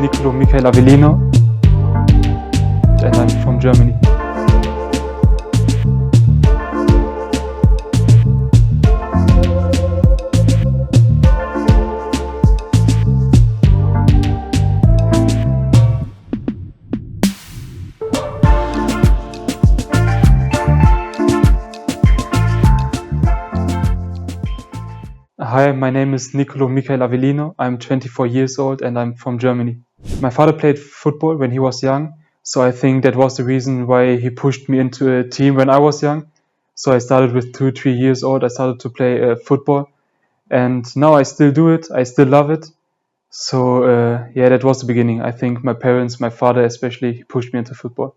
Nicolo Mikael Avellino and I'm from Germany. Hi, my name is Nicolo Mikael Avellino. I'm 24 years old and I'm from Germany. My father played football when he was young, so I think that was the reason why he pushed me into a team when I was young. So I started with 2-3 years old. I started to play football, and now I still do it. I still love it. So that was the beginning. I think my parents, my father especially, he pushed me into football.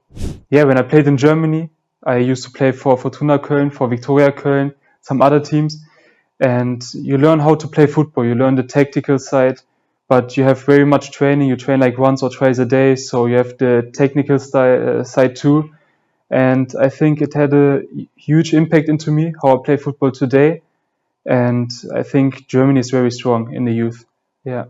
Yeah, when I played in Germany, I used to play for Fortuna Köln, for Viktoria Köln, some other teams. And you learn how to play football. You learn the tactical side, but you have very much training. You train like once or twice a day, so you have the technical side too. And I think it had a huge impact into me, how I play football today. And I think Germany is very strong in the youth. Yeah.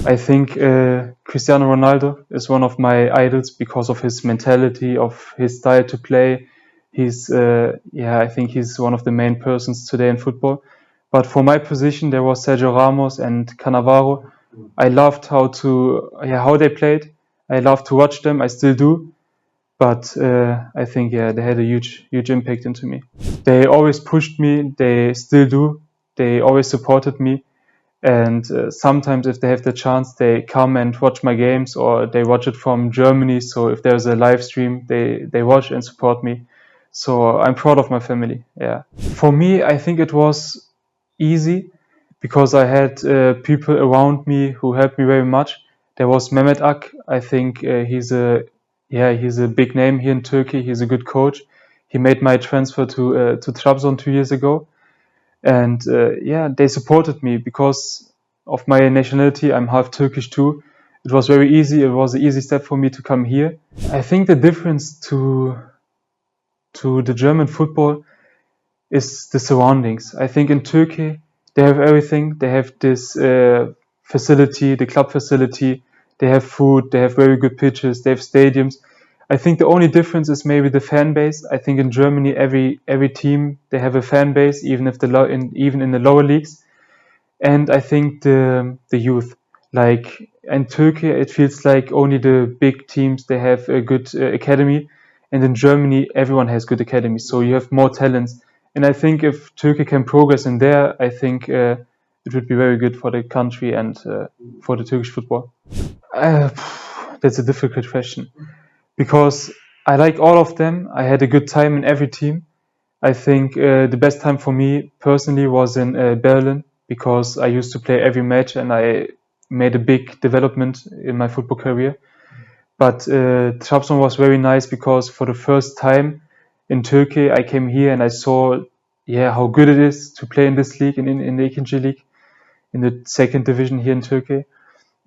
I think Cristiano Ronaldo is one of my idols because of his mentality, of his style to play. I think he's one of the main persons today in football. But for my position, there was Sergio Ramos and Cannavaro. I loved how they played. I loved to watch them. I still do. But I think they had a huge impact into me. They always pushed me. They still do. They always supported me. And sometimes if they have the chance, they come and watch my games, or they watch it from Germany. So if there's a live stream, they watch and support me. So I'm proud of my family. Yeah. For me, I think it was easy because I had people around me who helped me very much. There was Mehmet Ak. I think he's a big name here in Turkey. He's a good coach. He made my transfer to Trabzon 2 years ago, and they supported me because of my nationality. I'm half Turkish too. It was very easy. It was an easy step for me to come here. I think the difference to the German football is the surroundings. I think in Turkey they have everything. They have this facility, the club facility. They have food. They have very good pitches. They have stadiums. I think the only difference is maybe the fan base. I think in Germany every team they have a fan base, even in the lower leagues. And I think the youth, like in Turkey, it feels like only the big teams they have a good academy, and in Germany everyone has good academies. So you have more talents. And I think if Turkey can progress in there, I think it would be very good for the country and for the Turkish football. That's a difficult question because I like all of them. I had a good time in every team. I think the best time for me personally was in Berlin because I used to play every match and I made a big development in my football career. But Trabzon was very nice because for the first time in Turkey, I came here and I saw, how good it is to play in this league, in the ikinci league, in the second division here in Turkey.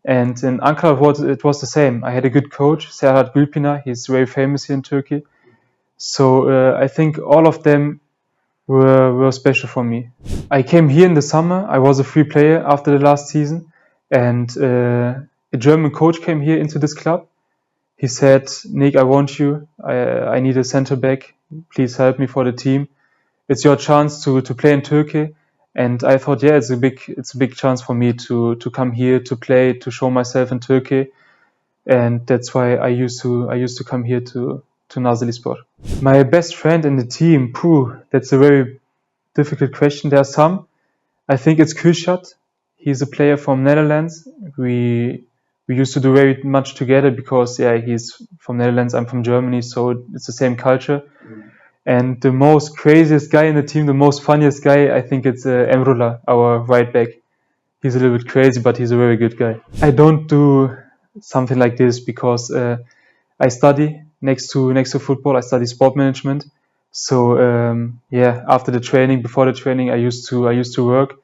And in Ankara, it was the same. I had a good coach, Serhat Gülpınar. He's very famous here in Turkey. So I think all of them were special for me. I came here in the summer. I was a free player after the last season, and a German coach came here into this club. He said, "Nick, I want you. I need a center back. Please help me for the team. It's your chance to play in Turkey." And I thought, it's a big chance for me to come here to play, to show myself in Turkey. And that's why I used to come here to Nazillispor. My best friend in the team, that's a very difficult question. There are some. I think it's Kürşat. He's a player from Netherlands. We used to do very much together because he's from Netherlands, I'm from Germany, so it's the same culture. And the most craziest guy in the team, the most funniest guy, I think it's Emrullah, our right back. He's a little bit crazy, but he's a very good guy. I don't do something like this because I study next to football. I study sport management. So after the training, before the training, I used to work.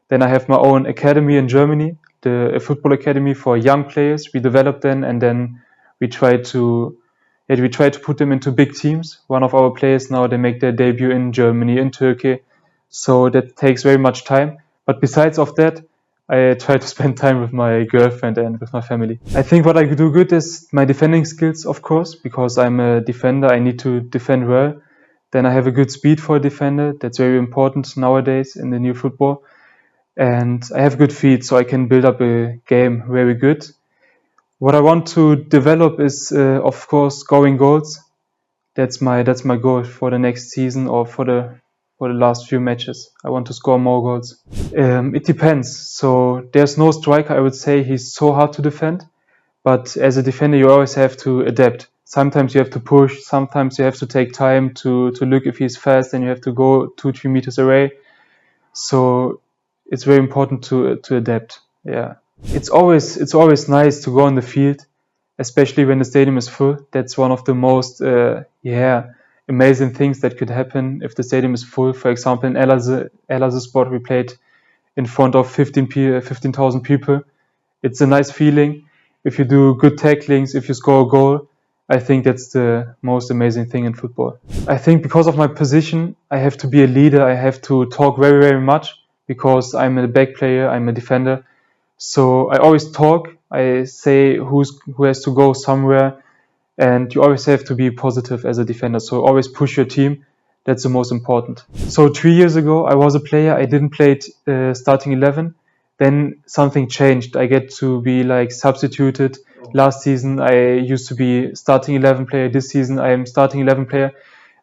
Then I have my own academy in Germany, a football academy for young players. We develop them, and then we try to put them into big teams. One of our players now, they make their debut in Germany, in Turkey. So that takes very much time. But besides of that, I try to spend time with my girlfriend and with my family. I think what I do good is my defending skills, of course, because I'm a defender. I need to defend well. Then I have a good speed for a defender. That's very important nowadays in the new football. And I have good feet, so I can build up a game very good. What I want to develop is, of course, scoring goals. That's my goal for the next season or for the last few matches. I want to score more goals. It depends. So there's no striker, I would say, he's so hard to defend. But as a defender, you always have to adapt. Sometimes you have to push. Sometimes you have to take time to look if he's fast, and you have to go 2-3 meters away. So it's very important to adapt. Yeah, it's always nice to go on the field, especially when the stadium is full. That's one of the most amazing things that could happen if the stadium is full. For example, in Elazığspor, we played in front of 15,000 people. It's a nice feeling. If you do good tacklings, if you score a goal, I think that's the most amazing thing in football. I think because of my position, I have to be a leader. I have to talk very, very much because I'm a back player, I'm a defender. So I always talk. I say who has to go somewhere, and you always have to be positive as a defender. So always push your team. That's the most important. So 3 years ago, I was a player. I didn't play starting 11. Then something changed. I get to be like substituted. Last season, I used to be starting 11 player. This season, I am starting 11 player.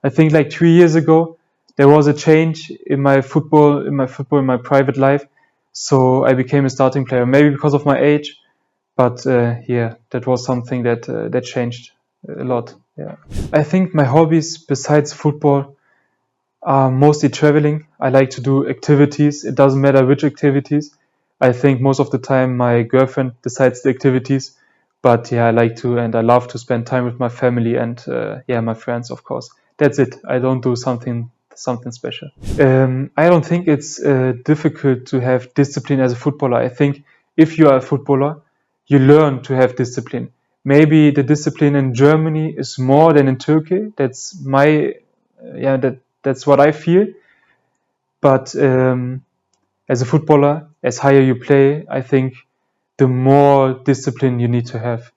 I think like 3 years ago, there was a change in my my private life. So I became a starting player, maybe because of my age. But that was something that changed a lot. Yeah, I think my hobbies besides football are mostly traveling. I like to do activities. It doesn't matter which activities. I think most of the time my girlfriend decides the activities. But yeah, I like to and I love to spend time with my family and my friends, of course. That's it. I don't do something special. I don't think it's difficult to have discipline as a footballer. I think if you are a footballer, you learn to have discipline. Maybe the discipline in Germany is more than in Turkey. That's that's what I feel. But as a footballer, as higher you play, I think the more discipline you need to have.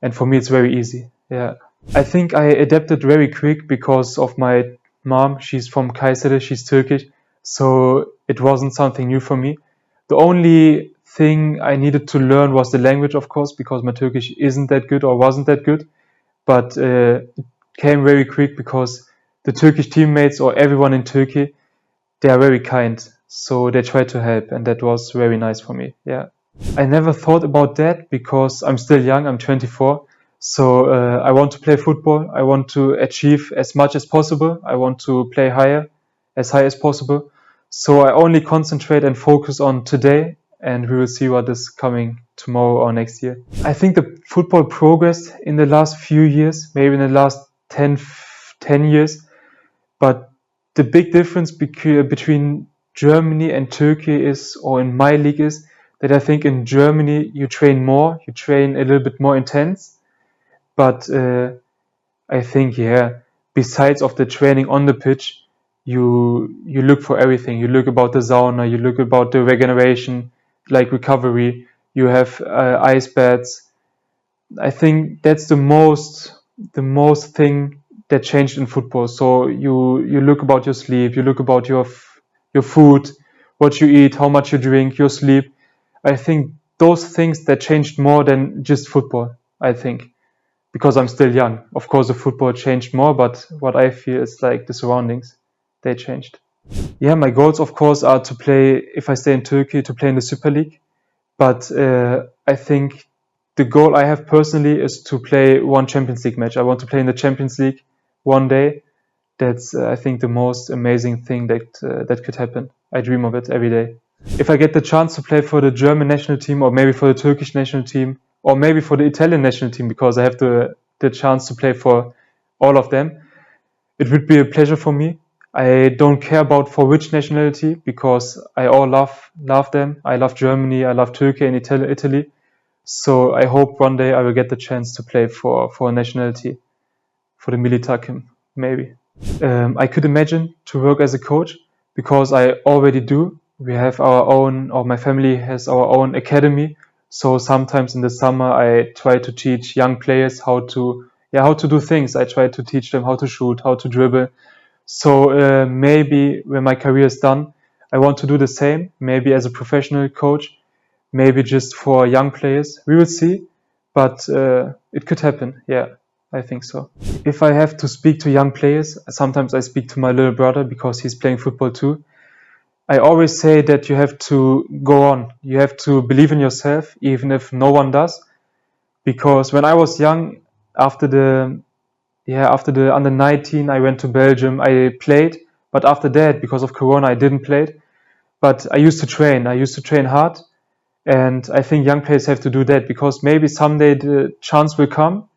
And for me, it's very easy. Yeah, I think I adapted very quick because of my mom. She's from Kayseri. She's Turkish. So it wasn't something new for me. The only thing I needed to learn was the language, of course, because my Turkish isn't that good or wasn't that good. But it came very quick because the Turkish teammates or everyone in Turkey, they are very kind. So they try to help, and that was very nice for me. Yeah, I never thought about that because I'm still young. I'm 24. So I want to play football. I want to achieve as much as possible. I want to play as high as possible. So I only concentrate and focus on today, and we will see what is coming tomorrow or next year. I think the football progressed in the last few years, maybe in the last 10 years. But the big difference between Germany and Turkey is, or in my league is, that I think in Germany you train more, you train a little bit more intense. But I think, besides of the training on the pitch, you look for everything. You look about the sauna, you look about the regeneration, like recovery. You have ice baths. I think that's the most thing that changed in football. So you look about your sleep, you look about your food, what you eat, how much you drink, your sleep. I think those things that changed more than just football, I think. Because I'm still young. Of course, the football changed more, but what I feel is like the surroundings, they changed. Yeah, my goals, of course, are to play, if I stay in Turkey, to play in the Super League. But I think the goal I have personally is to play one Champions League match. I want to play in the Champions League one day. That's, I think, the most amazing thing that could happen. I dream of it every day. If I get the chance to play for the German national team, or maybe for the Turkish national team, or maybe for the Italian national team, because I have the chance to play for all of them, it would be a pleasure for me. I don't care about for which nationality, because I all love them. I love Germany, I love Turkey and Italy. So I hope one day I will get the chance to play for a nationality, for the Militakim, maybe. I could imagine to work as a coach, because I already do. We have our own, or my family has our own academy. So sometimes in the summer, I try to teach young players how to do things. I try to teach them how to shoot, how to dribble. So maybe when my career is done, I want to do the same. Maybe as a professional coach, maybe just for young players. We will see, but it could happen. Yeah, I think so. If I have to speak to young players, sometimes I speak to my little brother because he's playing football too. I always say that you have to go on. You have to believe in yourself, even if no one does. Because when I was young, after the after the under 19, I went to Belgium. I played, but after that, because of Corona, I didn't play. But I used to train. I used to train hard, and I think young players have to do that because maybe someday the chance will come.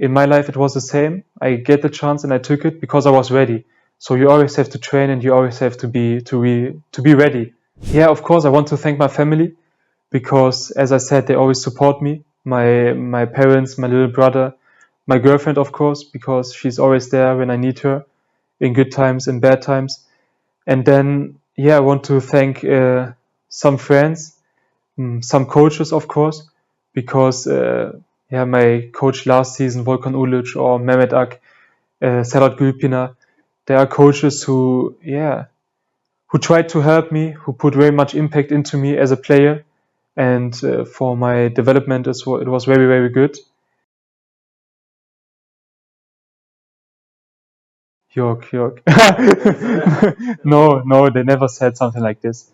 In my life, it was the same. I get the chance and I took it because I was ready. So you always have to train and you always have to be ready. Yeah, of course, I want to thank my family because, as I said, they always support me. My parents, my little brother, my girlfriend, of course, because she's always there when I need her, in good times and bad times. And then, yeah, I want to thank some friends, some coaches, of course, because my coach last season, Volkan Ulic or Mehmet Ak, Serhat Gülpınar, they are coaches who tried to help me, who put very much impact into me as a player, and for my development as well, it was very, very good. York. No, they never said something like this.